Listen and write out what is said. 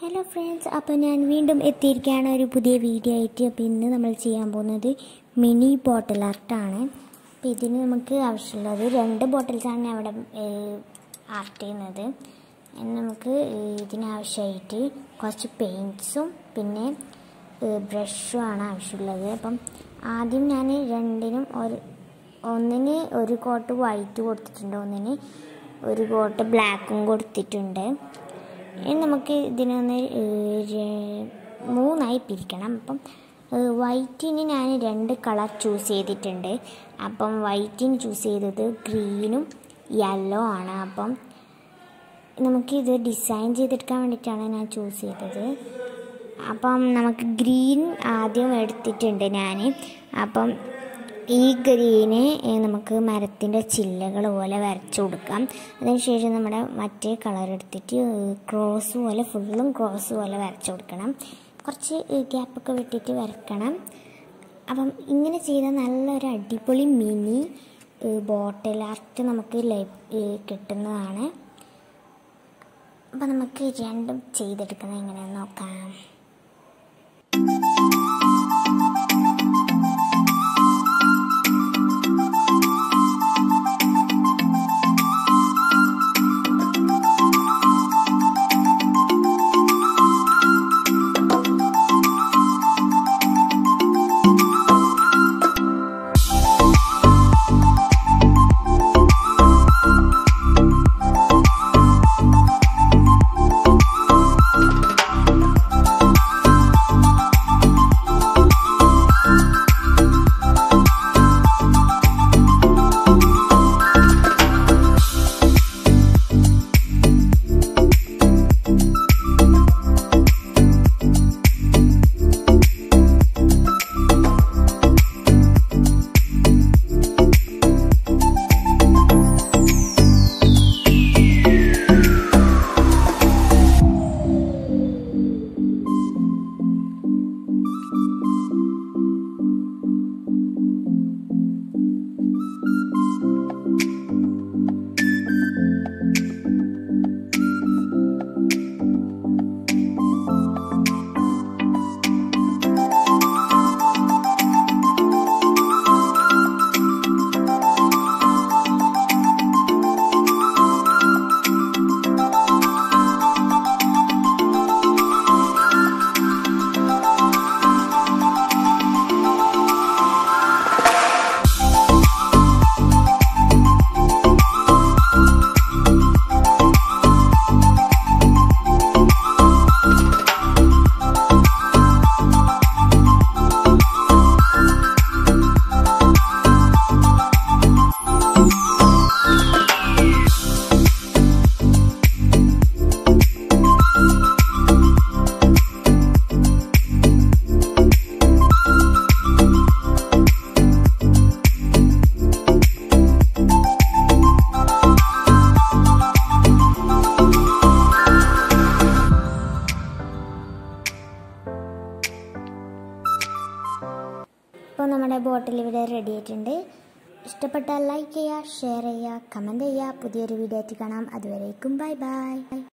Hello friends, അപ്പോൾ ഞാൻ വീണ്ടും എത്തിയിരിക്കുകയാണ് ഒരു പുതിയ വീഡിയോ ആയിട്ട്. അപ്പോൾ ഇന്ന് നമ്മൾ ചെയ്യാൻ പോകുന്നത് മിനി ബോട്ടിൽ ആർട്ടാണ്. അപ്പോൾ ഇതിന് നമുക്ക് ആവശ്യമുള്ളത് 2 ബോട്ടിൽസാണ് ഞാൻ അവിടെ ആർട്ട് ചെയ്യുന്നത്. നമുക്ക് ഇതിനാവശ്യമായിട്ട് കുറച്ച് പെയിൻറ്റ്സും പിന്നെ ബ്രഷും ആണ് ആവശ്യമുള്ളത്. അപ്പം ആദ്യം ഞാൻ രണ്ടിനും ഒന്നിന് ഒരു കോട്ട് വൈറ്റ് കൊടുത്തിട്ടുണ്ട്, ഒന്നിന് ഒരു കോട്ട് ബ്ലാക്കും കൊടുത്തിട്ടുണ്ട്. ഇനി നമുക്ക് ഇതിനൊന്ന് 3ആയി പിരിക്കണം. അപ്പം വൈറ്റിന് ഞാൻ 2 കളർ ചൂസ് ചെയ്തിട്ടുണ്ട്. അപ്പം വൈറ്റിന് ചൂസ് ചെയ്തത് ഗ്രീനും യെല്ലോ ആണ്. അപ്പം നമുക്കിത് ഡിസൈൻ ചെയ്തെടുക്കാൻ വേണ്ടിയിട്ടാണ് ഞാൻ ചൂസ് ചെയ്തത്. അപ്പം നമുക്ക് ഗ്രീൻ ആദ്യം എടുത്തിട്ടുണ്ട് ഞാൻ. അപ്പം ഈ ഗ്രീന് നമുക്ക് മരത്തിൻ്റെ ചില്ലകൾ പോലെ വരച്ചു കൊടുക്കാം. അതിനുശേഷം നമ്മുടെ മറ്റേ കളർ എടുത്തിട്ട് ക്രോസ് പോലെ ഫുള്ളും ക്രോസ് പോലെ വരച്ചു കൊടുക്കണം. കുറച്ച് ഗ്യാപ്പൊക്കെ വിട്ടിട്ട് വരക്കണം. അപ്പം ഇങ്ങനെ ചെയ്താൽ നല്ലൊരു അടിപൊളി മിനി ബോട്ടിൽ ആർട്ട് നമുക്ക് കിട്ടുന്നതാണ്. അപ്പം നമുക്ക് രണ്ടും ചെയ്തെടുക്കുന്നത് എങ്ങനെയാണെന്ന് നോക്കാം. ഇപ്പോൾ നമ്മുടെ ബോട്ടിൽ ഇവിടെ റെഡി ആയിട്ടുണ്ട്. ഇഷ്ടപ്പെട്ടാൽ ലൈക്ക് ചെയ്യുക, ഷെയർ ചെയ്യുക, കമൻറ്റ് ചെയ്യുക. പുതിയൊരു വീഡിയോ ആയിട്ട് കാണാം. അതുവരേക്കും ബൈ ബൈ.